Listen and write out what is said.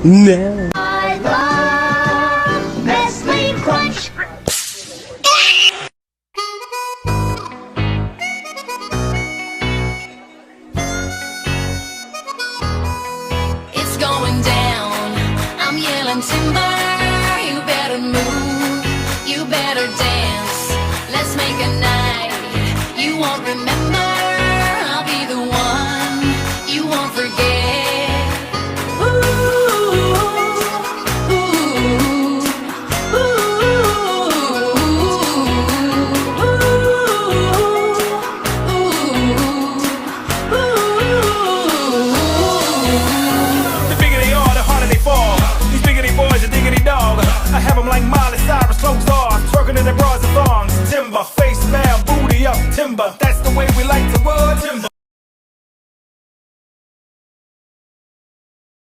No. I love Nestle Crunch. It's going down. I'm yelling timber. You better move. You better dance. Let's make a night you won't remember. I'll be the one you won't forget. Ooh, ooh, ooh, The bigger they are, the harder they fall. These biggity boys are diggity dog. I have them like Miley Cyrus, closed off, twerking in their bras and thongs. Timber, face down, booty up, timber. That's the way we like to